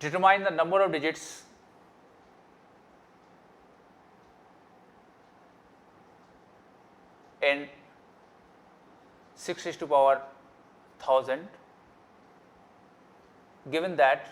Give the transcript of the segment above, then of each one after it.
determine the number of digits in 6 raised to power 1000 given that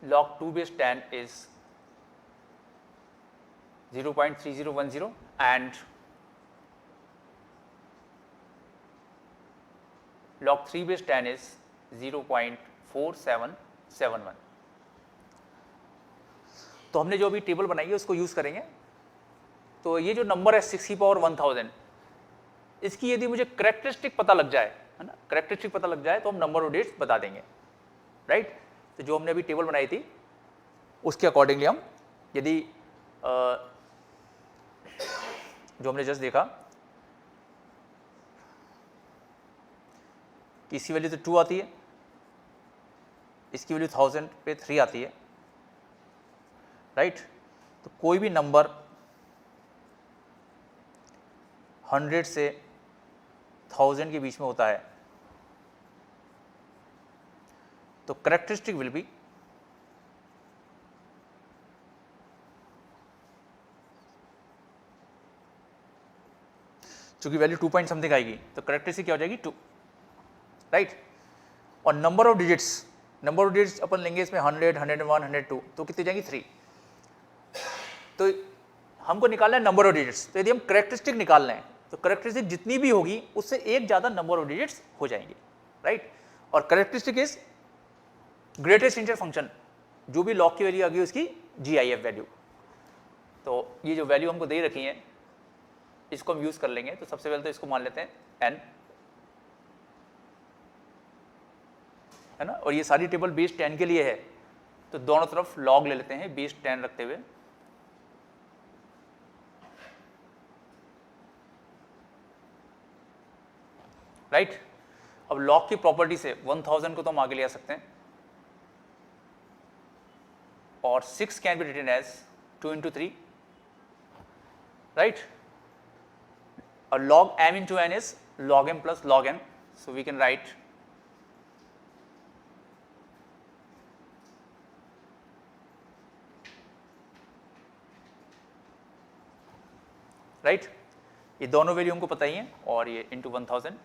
log 2 base 10 is 0.3010 and log 3 base 10 is 0.4771। तो हमने जो अभी table बनाई है उसको यूज करेंगे। तो ये जो नंबर है 6 की पावर 1000, इसकी यदि मुझे करेक्टरिस्टिक पता लग जाए, है ना, करेक्टरिस्टिक पता लग जाए तो हम नंबर ऑफ डिजिट्स बता देंगे, राइट। तो जो हमने अभी टेबल बनाई थी उसके अकॉर्डिंगली हम यदि जो हमने जस्ट देखा कि इसकी वैल्यू तो 2 आती है, इसकी वैल्यू 1000 पे 3 आती है, राइट। तो कोई भी नंबर 100 से 1000 के बीच में होता है तो करेक्टरिस्टिक विल बी चूंकि वैल्यू 2 पॉइंट समथिंग आएगी तो करेक्टरिस्टिक क्या हो जाएगी 2, राइट। और नंबर ऑफ डिजिट्स अपन लेंगे इसमें 100, 101, 102 तो कितनी जाएंगी 3। तो हमको निकालना है नंबर ऑफ डिजिट्स। तो यदि हम करेक्टरिस्टिक निकालना है तो करेक्टरिस्टिक जितनी भी होगी उससे एक ज़्यादा नंबर ऑफ डिजिट्स हो जाएंगे, राइट। और characteristic is greatest integer function, जो भी लॉग की वैल्यू आ गई उसकी GIF वैल्यू। तो ये जो वैल्यू हमको दे रखी है इसको हम यूज़ कर लेंगे। तो सबसे पहले तो इसको मान लेते हैं n, है ना। और ये सारी टेबल बेस 10 के लिए है तो दोनों तरफ लॉग ले लेते हैं बेस 10 रखते हुए, राइट। अब लॉग की प्रॉपर्टी से 1000 को तो हम आगे ले आ सकते हैं और 6 can be written as 2 into 3, right. और log m into n is log m plus log n, so we can write right. ये दोनों वैल्यू हमको पता ही है और ये into 1000।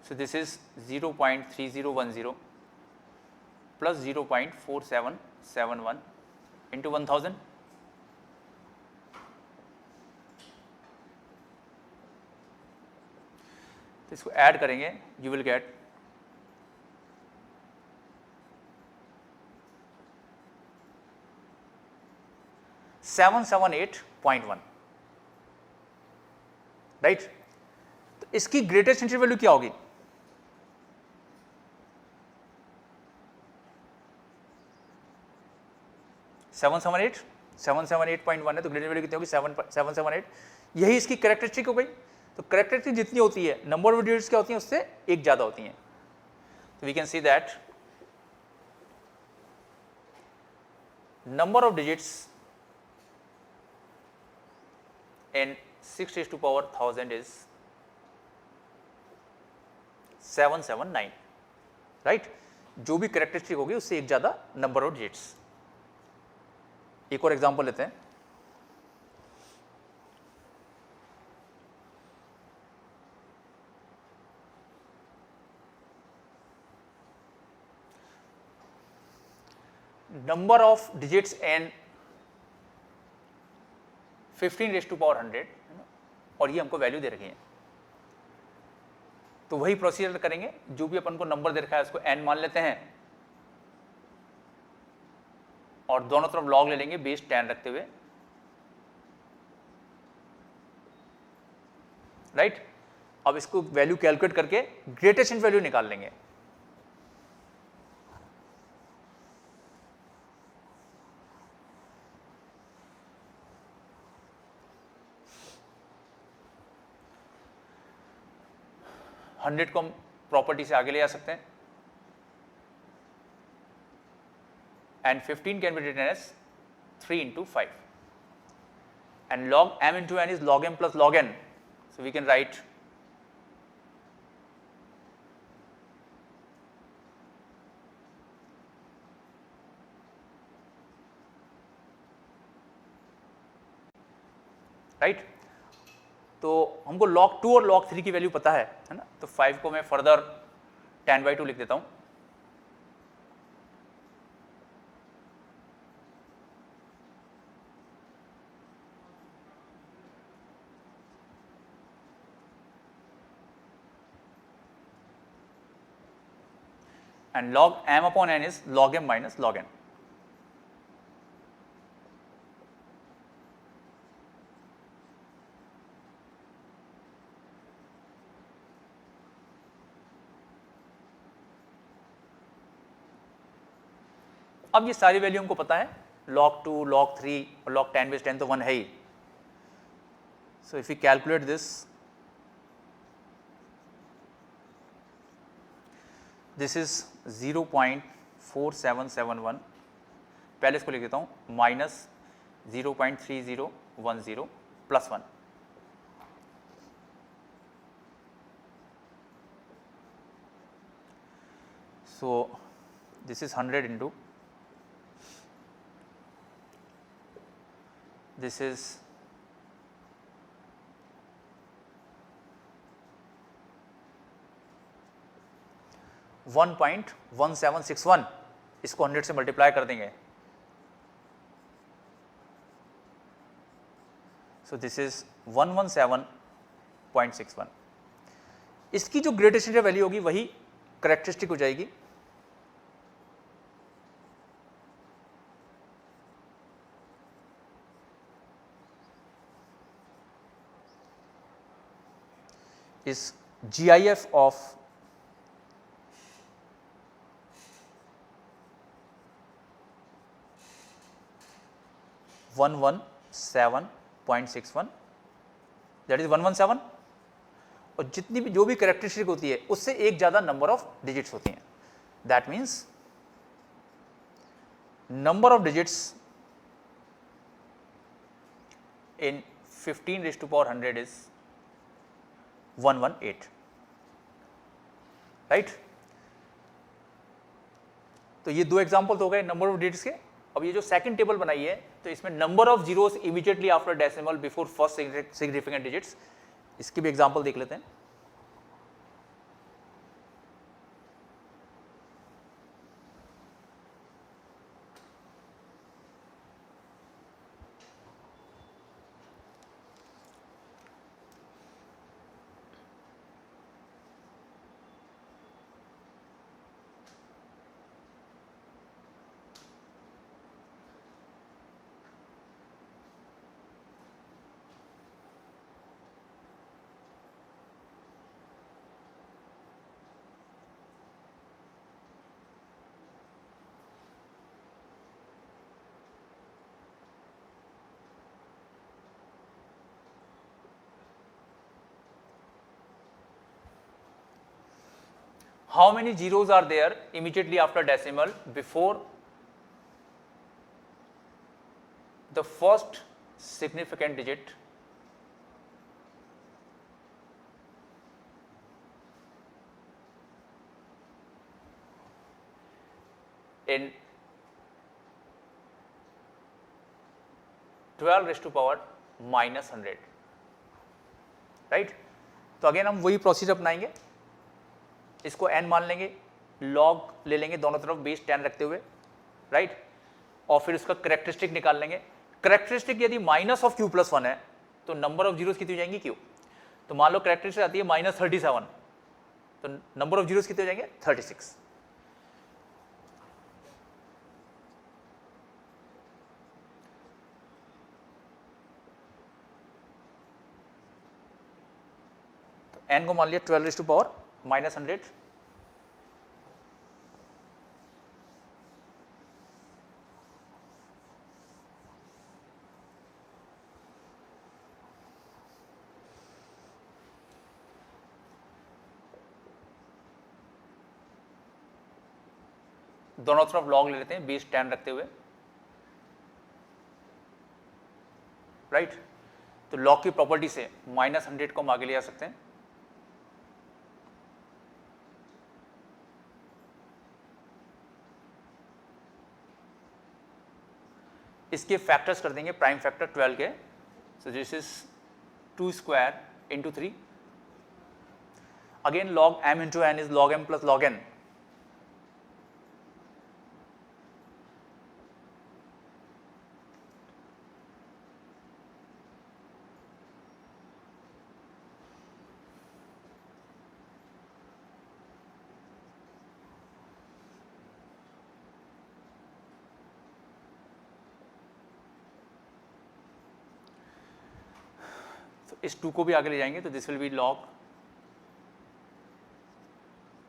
So this is 0.3010 plus 0.4771 into 1000। तो इसको ऐड करेंगे यू विल गेट 778.1, राइट। तो इसकी ग्रेटेस्ट इंटीजर वैल्यू क्या होगी? 778.1 है तो ग्रेटेस्ट वैल्यू कितनी होगी 778। यही इसकी कैरेक्टरिस्टिक हो गई। तो कैरेक्टरिस्टिक जितनी होती है नंबर ऑफ डिजिट्स क्या होती है उससे एक ज्यादा होती हैं। तो we can see that number of digits in 6 raised to power 1000 is 779, right. जो भी कैरेक्टरिस्टिक होगी उससे एक ज्यादा नंबर ऑफ डिजिट्स। एक और एग्जांपल लेते हैं। Number of digits N 15 raise to power 100 और ये हमको वैल्यू दे रखी है। तो वही प्रोसीजर करेंगे, जो भी अपन को नंबर दे रखा है उसको n मान लेते हैं और दोनों तरफ लॉग ले लेंगे बेस 10 रखते हुए, राइट। अब इसको वैल्यू कैलकुलेट करके ग्रेटेस्ट वैल्यू निकाल लेंगे। हंड्रेड को हम प्रॉपर्टी से आगे ले जा सकते हैं and 15 can be written as 3 into 5. And log m into n is log m plus log n. So we can write right. तो हमको log 2 और log 3 की वैल्यू पता है ना, तो 5 को मैं फर्दर tan/2 लिख देता हूं. And log m upon n is log m minus log n. अब ये सारी वैल्यू हमको पता है, log 2, log 3 और log 10⁻10 तो 1 है ही. So if we calculate this, this is 0.4771. पहले इसको लिख देता हूँ, minus 0.3010 plus 1. So this is 100 into, this is 1.1761. इसको 100 से मल्टीप्लाई कर देंगे. So this is 117.61. इसकी जो ग्रेटेस्ट इंटीजर वैल्यू होगी वही करेक्टरिस्टिक हो जाएगी. इस GIF ऑफ 117.61, दैट इज 117. और जितनी भी जो भी करेक्टरिस्टिक होती है उससे एक ज़्यादा नंबर ऑफ डिजिट्स होती हैं. That means number of digits in 15⁻100 is 118. Right. तो ये दो एग्जाम्पल हो गए नंबर ऑफ डिजिट्स के. अब ये जो सेकंड टेबल बनाई है, तो इसमें number of zeros immediately after decimal before first significant digits, इसके भी एग्जांपल देख लेते हैं. How many zeros are there immediately after decimal before the first significant digit in 12⁻⁻100. Right. तो अगेन हम वही प्रोसीजर अपनाएंगे. इसको n मान लेंगे, log ले लेंगे दोनों तरफ बेस 10 रखते हुए. राइट. और फिर उसका करेक्टरिस्टिक निकाल लेंगे. करेक्टरिस्टिक यदि माइनस ऑफ q+1 है तो नंबर ऑफ जीरोस कितनी हो जाएंगी q. तो मान लो करेक्टरिस्टिक आती है -37, तो नंबर ऑफ जीरोस कितने हो जाएंगे 36. तो n को मान लिया 12⁻⁻100. दोनों तरफ log ले लेते हैं बेस 10 रखते हुए. राइट। तो लॉग की प्रॉपर्टी से -100 को हम आगे ले आ सकते हैं। इसके फैक्टर्स कर देंगे प्राइम फैक्टर 12 के। So this is 2 square into 3, again log m into n is log m plus log n। इस 2 को भी आगे ले जाएंगे तो दिस विल बी log,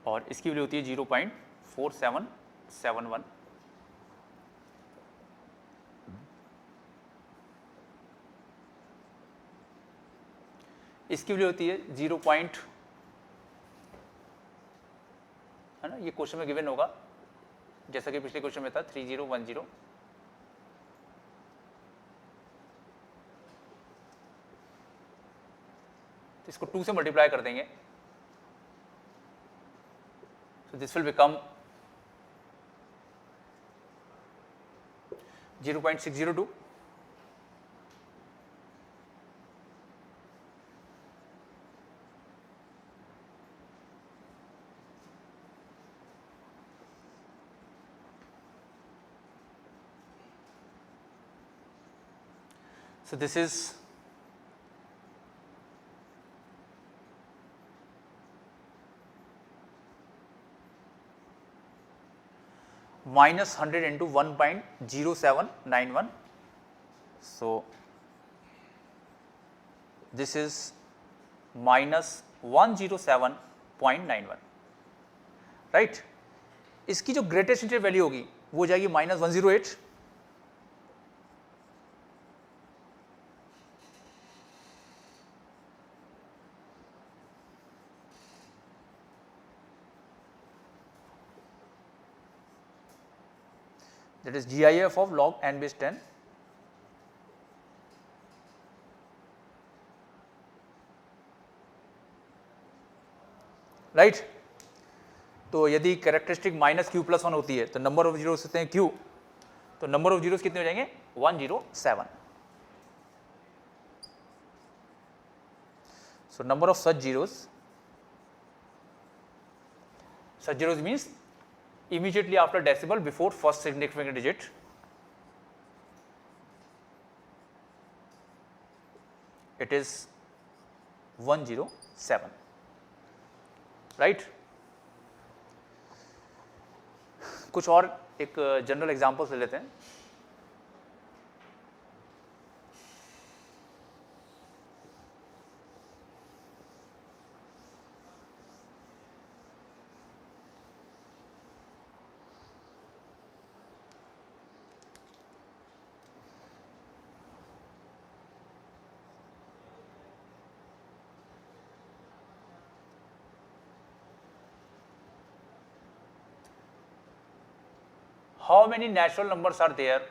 और इसकी वैल्यू होती है 0.4771। इसकी वैल्यू होती है 0. है ना, ये क्वेश्चन में गिवन होगा जैसा कि पिछले क्वेश्चन में था 3010। इसको 2 से मल्टीप्लाई कर देंगे, so this will become 0.602। so this is -100 into 1.0791, so this is -107.91, right. इसकी जो ग्रेटेस्ट इंटीजर वैल्यू होगी वो हो जाएगी -108। that is GIF of log n base 10, right. तो यदि कैरेक्टरिस्टिक -q+1 होती है तो नंबर ऑफ जीरोस होते हैं q, तो नंबर ऑफ जीरोस कितने हो जाएंगे 107। So number of such zeros means immediately after decimal before first significant digit, it is 107, right। कुछ और एक जनरल एग्जांपल्स ले लेते हैं। How many natural numbers are there?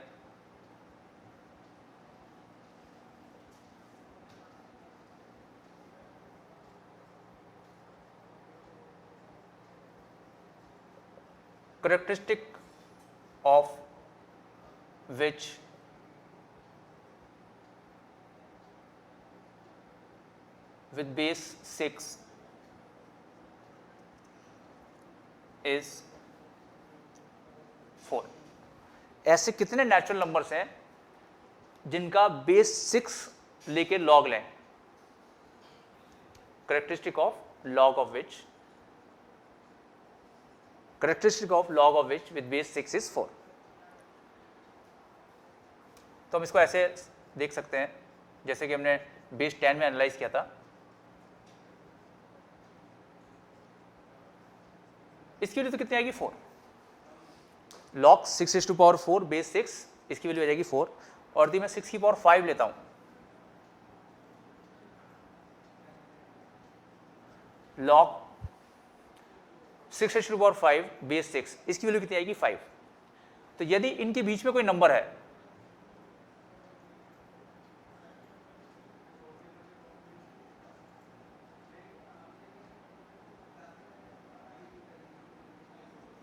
Characteristic of which with base 6 is 4। ऐसे कितने नेचुरल नंबर्स हैं जिनका बेस 6 लेके लॉग लें? Characteristic of log of which with base 6 is 4। तो हम इसको ऐसे देख सकते हैं जैसे कि हमने बेस 10 में एनालाइज किया था। इसकी वैल्यू तो कितनी आएगी 4। log 6 is to power 4 base 6, इसकी वैल्यू आ जाएगी 4। और यदि मैं 6 की पावर 5 लेता हूं, log 6 is to power 5 base 6, इसकी वैल्यू कितनी आएगी 5। तो यदि इनके बीच में कोई नंबर है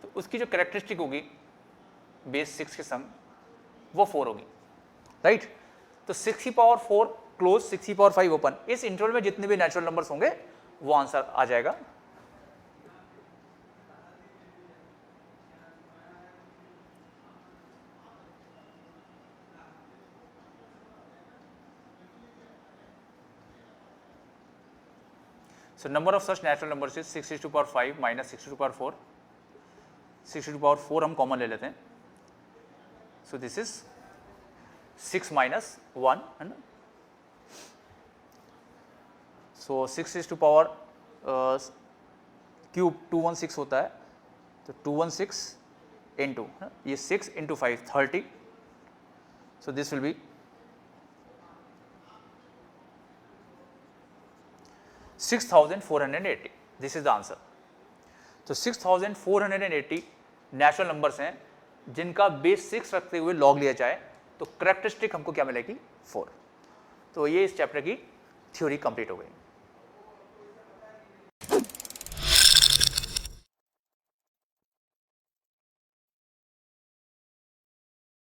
तो उसकी जो कैरेक्टरिस्टिक होगी बेस 6 के सम वो 4 होगी, राइट। तो 6 की पावर 4 क्लोज, 6 की पावर 5 ओपन, इस इंटरवल में जितने भी नेचुरल नंबर्स होंगे वो आंसर आ जाएगा। So number of such natural numbers is 6 to the power 5 minus 6 to the power 4. 6 to the power 4 हम कॉमन ले लेते हैं, so this is 6 minus 1 है ना। So 6 is to power cube 216 होता है, तो 216 into ये 6 into 5 30, so this will be 6480, this is the answer. तो 6480 नेचुरल नंबर्स हैं जिनका बेस 6 रखते हुए लॉग लिया जाए तो करेक्टरिस्टिक हमको क्या मिलेगी 4। तो ये इस चैप्टर की थ्योरी कंप्लीट हो गई।